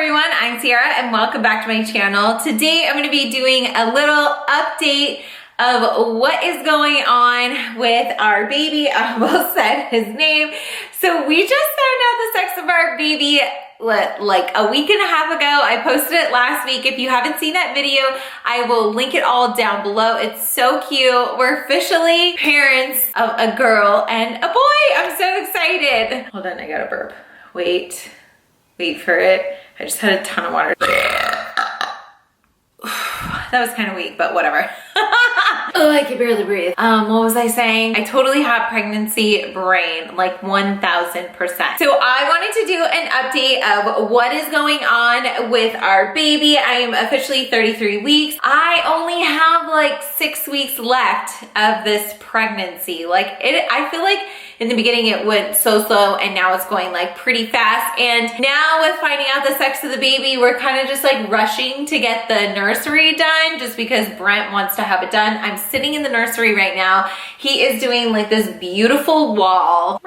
everyone, I'm Sierra and welcome back to my channel. Today I'm going to be doing a little update of what is going on with our baby. I almost said his name. So we just found out the sex of our baby like a week and a half ago. I posted it last week. If you haven't seen that video, I will link it all down below. It's so cute. We're officially parents of a girl and a boy. I'm so excited. Hold on, I gotta burp. Wait for it. I just had a ton of water. That was kind of weak, but whatever. Oh, I can barely breathe. What was I saying? I totally have pregnancy brain, like 1000%. So I wanted to do an update of what is going on with our baby. I am officially 33 weeks. I only have like 6 weeks left of this pregnancy. I feel like in the beginning it went so slow and now it's going like pretty fast. And now with finding out the sex of the baby, we're kind of just like rushing to get the nursery done just because Brent wants to have it done. I'm sitting in the nursery right now. He is doing like this beautiful wall.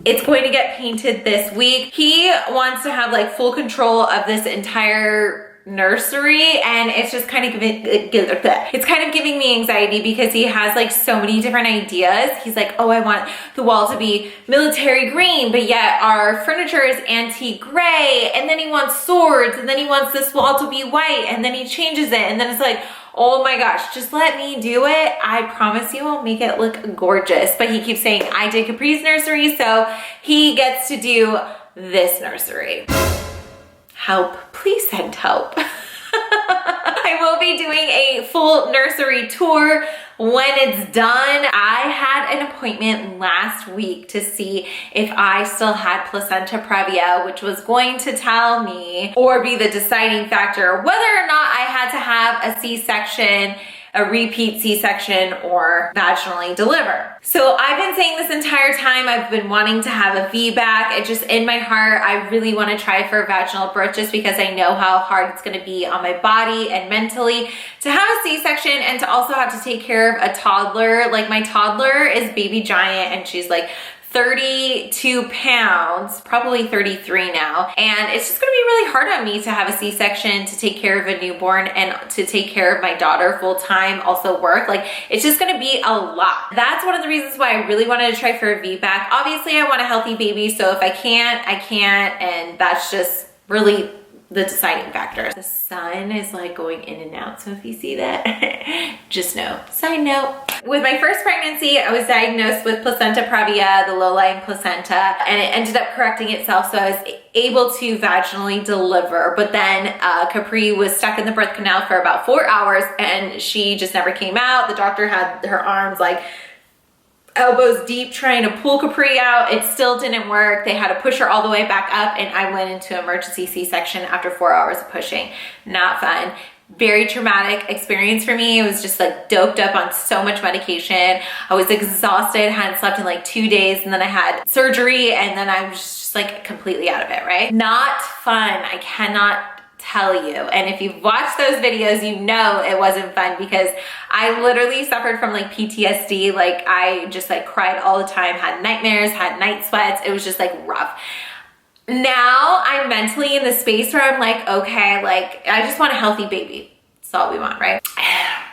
It's going to get painted this week. He wants to have like full control of this entire nursery, and it's just kind of giving me anxiety because he has like so many different ideas. He's like, oh, I want the wall to be military green, but yet our furniture is antique gray, and then he wants swords, and then he wants this wall to be white, and then he changes it, and then it's like, oh my gosh, just let me do it. I promise you I'll make it look gorgeous. But he keeps saying, I did Capri's nursery, so he gets to do this nursery. Help, please send help. I will be doing a full nursery tour when it's done. I had an appointment last week to see if I still had placenta previa, which was going to tell me or be the deciding factor whether or not I had to have a C-section, a repeat C-section, or vaginally deliver. So I've been saying this entire time, I've been wanting to have a VBAC. It just in my heart, I really want to try for a vaginal birth just because I know how hard it's going to be on my body and mentally to have a C-section and to also have to take care of a toddler. Like my toddler is baby giant and she's like 32 pounds, probably 33 now. And it's just gonna be really hard on me to have a C-section, to take care of a newborn, and to take care of my daughter full time, also work. Like, it's just gonna be a lot. That's one of the reasons why I really wanted to try for a VBAC. Obviously, I want a healthy baby, so if I can't, I can't, and that's just really the deciding factor. The sun is like going in and out, so if you see that, just know. Side note. With my first pregnancy, I was diagnosed with placenta previa, the low-lying placenta, and it ended up correcting itself, so I was able to vaginally deliver. But then Capri was stuck in the birth canal for about 4 hours, and she just never came out. The doctor had her arms like elbows deep trying to pull Capri out. It still didn't work. They had to push her all the way back up, and I went into emergency C-section after 4 hours of pushing. Not fun. Very traumatic experience for me. It was just like doped up on so much medication. I was exhausted, hadn't slept in like 2 days, and then I had surgery, and then I was just like completely out of it, right? Not fun. I cannot tell you. And if you've watched those videos, you know it wasn't fun because I literally suffered from like PTSD. Like I just like cried all the time, had nightmares, had night sweats. It was just like rough. Now I'm mentally in the space where I'm like, okay, like I just want a healthy baby. That's all we want, right?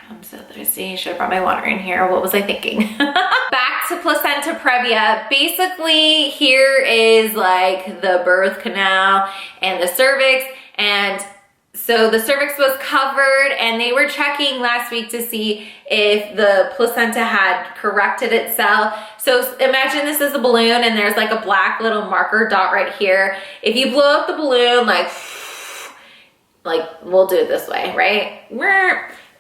I'm so thirsty. Should have brought my water in here. What was I thinking? Back to placenta previa. Basically, here is like the birth canal and the cervix. And so the cervix was covered, and they were checking last week to see if the placenta had corrected itself. So imagine this is a balloon and there's like a black little marker dot right here. If you blow up the balloon, like we'll do it this way, right?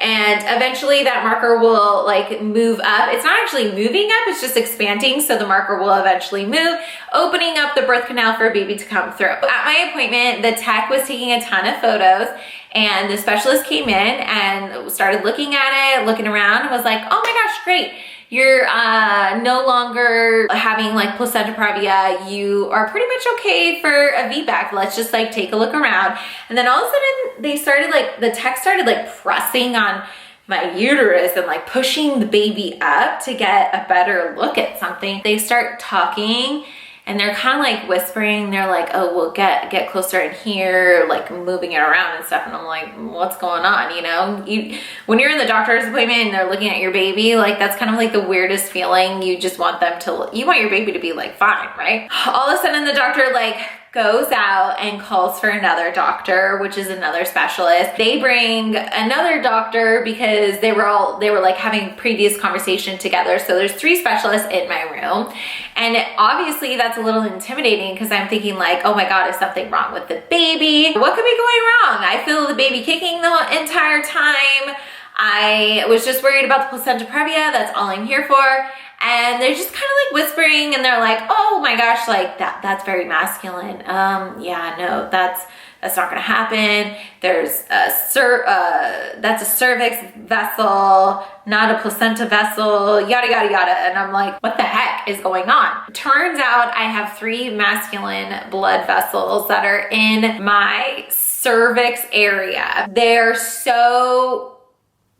And eventually that marker will like move up. It's not actually moving up, it's just expanding. So the marker will eventually move, opening up the birth canal for a baby to come through. At my appointment, the tech was taking a ton of photos, and the specialist came in and started looking at it, looking around, and was like, oh my gosh, great. You're no longer having like placenta previa. You are pretty much okay for a VBAC. Let's just like take a look around. And then all of a sudden they started like, the tech started like pressing on my uterus and like pushing the baby up to get a better look at something. They start talking and they're kind of like whispering. They're like, oh, we'll get closer in here, like moving it around and stuff. And I'm like, what's going on? You know, when you're in the doctor's appointment and they're looking at your baby, like that's kind of like the weirdest feeling. You just want you want your baby to be like fine, right? All of a sudden the doctor like goes out and calls for another doctor, which is another specialist. They bring another doctor because they were like having previous conversation together. So there's 3 specialists in my room. And obviously that's a little intimidating because I'm thinking like, oh my God, is something wrong with the baby? What could be going wrong? I feel the baby kicking the entire time. I was just worried about the placenta previa. That's all I'm here for. And they're just kind of like whispering and they're like, oh my gosh, like that's very masculine. Yeah, no, that's not gonna happen. There's that's a cervix vessel, not a placenta vessel, yada, yada, yada. And I'm like, what the heck is going on? Turns out I have 3 masculine blood vessels that are in my cervix area. They're so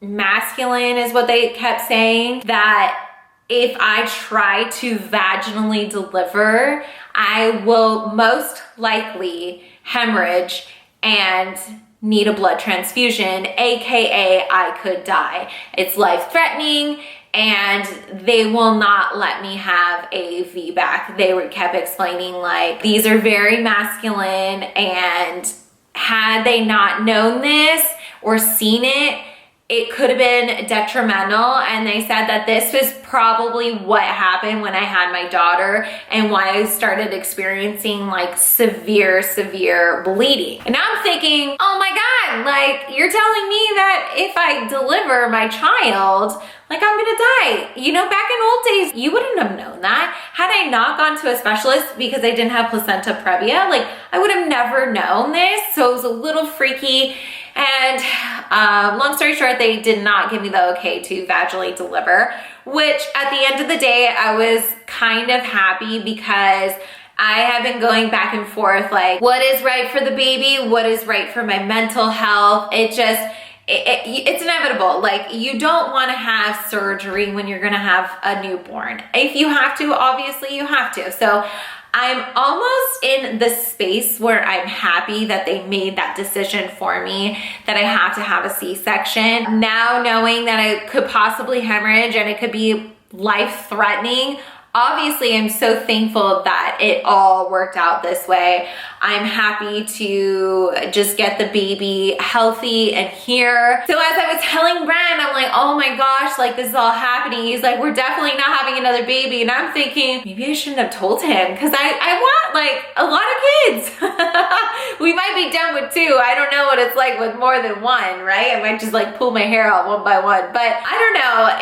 masculine is what they kept saying, that if I try to vaginally deliver, I will most likely hemorrhage and need a blood transfusion, AKA I could die. It's life-threatening and they will not let me have a VBAC. They kept explaining like, these are very masculine, and had they not known this or seen it, it could have been detrimental. And they said that this was probably what happened when I had my daughter and why I started experiencing like severe bleeding. And now I'm thinking, oh my God, like you're telling me that if I deliver my child, like I'm gonna die. You know, back in old days, you wouldn't have known that. Had I not gone to a specialist because I didn't have placenta previa, like I would have never known this. So it was a little freaky. And long story short, they did not give me the okay to vaginally deliver, which at the end of the day, I was kind of happy because I have been going back and forth like, what is right for the baby? What is right for my mental health? It's inevitable. Like you don't want to have surgery when you're going to have a newborn. If you have to, obviously you have to. So I'm almost in the space where I'm happy that they made that decision for me, that I have to have a C-section. Now knowing that I could possibly hemorrhage and it could be life-threatening, obviously I'm so thankful that it all worked out this way. I'm happy to just get the baby healthy and here. So as I was telling Brent, I'm like, oh my gosh, like this is all happening. He's like, we're definitely not having another baby. And I'm thinking, maybe I shouldn't have told him because I want like a lot of kids. We might be done with 2. I don't know what it's like with more than 1, right? I might just like pull my hair out one by one, but I don't know.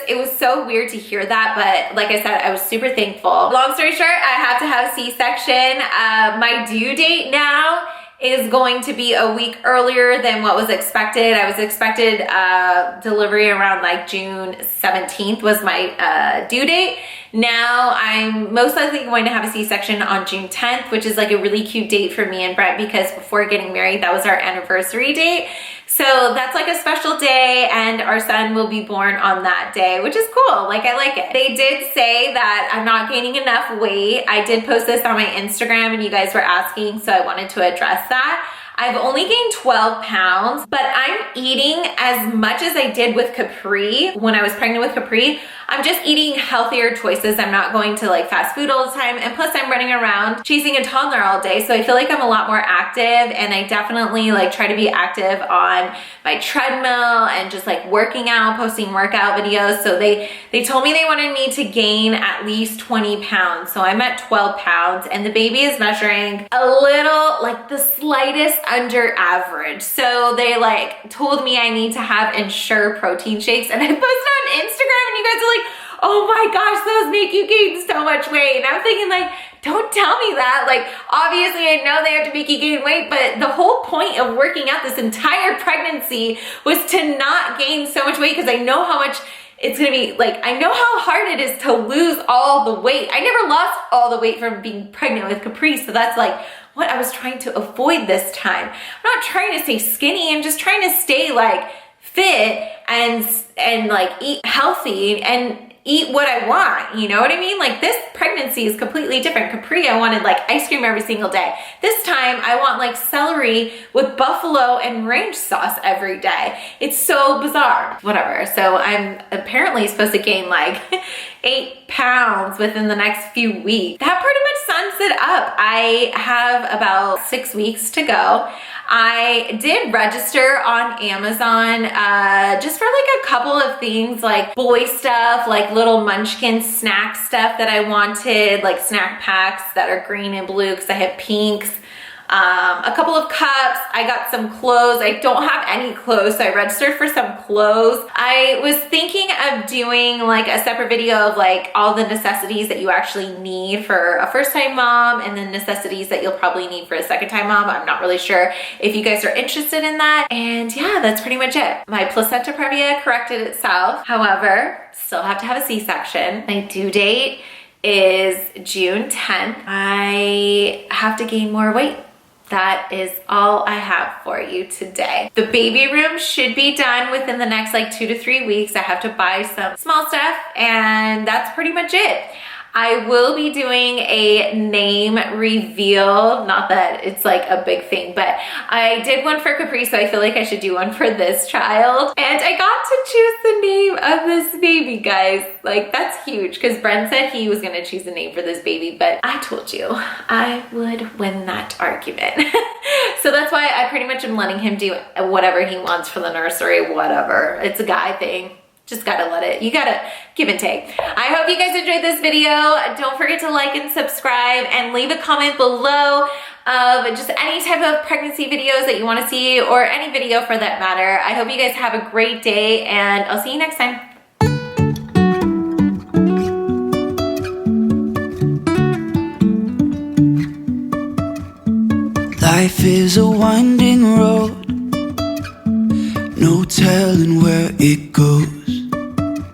It was so weird to hear that. But like I said, I was super thankful. Long story short, I have to have a C-section. My due date now is going to be a week earlier than what was expected. I was expected delivery around like June 17th was my due date. Now I'm most likely going to have a C-section on June 10th, which is like a really cute date for me and Brett because before getting married, that was our anniversary date. So that's like a special day and our son will be born on that day, which is cool. Like I like it. They did say that I'm not gaining enough weight. I did post this on my Instagram and you guys were asking, so I wanted to address that. I've only gained 12 pounds, but I'm eating as much as I did with Capri. When I was pregnant with Capri, I'm just eating healthier choices. I'm not going to like fast food all the time. And plus I'm running around chasing a toddler all day. So I feel like I'm a lot more active and I definitely like try to be active on my treadmill and just like working out, posting workout videos. So they told me they wanted me to gain at least 20 pounds. So I'm at 12 pounds and the baby is measuring a little like the slightest under average. So they like told me I need to have Ensure protein shakes and I posted on Instagram and you guys are like, oh my gosh, those make you gain so much weight. And I'm thinking like, don't tell me that. Like, obviously I know they have to make you gain weight, but the whole point of working out this entire pregnancy was to not gain so much weight because I know how much it's gonna be like, I know how hard it is to lose all the weight. I never lost all the weight from being pregnant with Capri, so that's like what I was trying to avoid this time. I'm not trying to stay skinny, I'm just trying to stay like fit and like eat healthy and eat what I want, you know what I mean? Like this pregnancy is completely different. Capri, I wanted like ice cream every single day. This time I want like celery with buffalo and ranch sauce every day. It's so bizarre. Whatever. So I'm apparently supposed to gain like 8 pounds within the next few weeks. That pretty much sums it up. I have about 6 weeks to go. I did register on Amazon just for like a couple of things, like boy stuff, like little munchkin snack stuff that I wanted, like snack packs that are green and blue because I have pinks. A couple of cups. I got some clothes. I don't have any clothes, so I registered for some clothes. I was thinking of doing like a separate video of like all the necessities that you actually need for a first-time mom and then necessities that you'll probably need for a second-time mom. I'm not really sure if you guys are interested in that. And yeah, that's pretty much it. My placenta previa corrected itself. However, still have to have a C-section. My due date is June 10th. I have to gain more weight. That is all I have for you today. The baby room should be done within the next like 2 to 3 weeks. I have to buy some small stuff and that's pretty much it. I will be doing a name reveal. Not that it's like a big thing, but I did one for Capri, so I feel like I should do one for this child. And I got to choose the name of this baby, guys. Like, that's huge, because Bren said he was gonna choose a name for this baby, but I told you I would win that argument. So that's why I pretty much am letting him do whatever he wants for the nursery, whatever. It's a guy thing. Just gotta let it, you gotta give and take. I hope you guys enjoyed this video. Don't forget to like and subscribe and leave a comment below of just any type of pregnancy videos that you wanna see or any video for that matter. I hope you guys have a great day and I'll see you next time. Life is a winding road, no telling where it goes.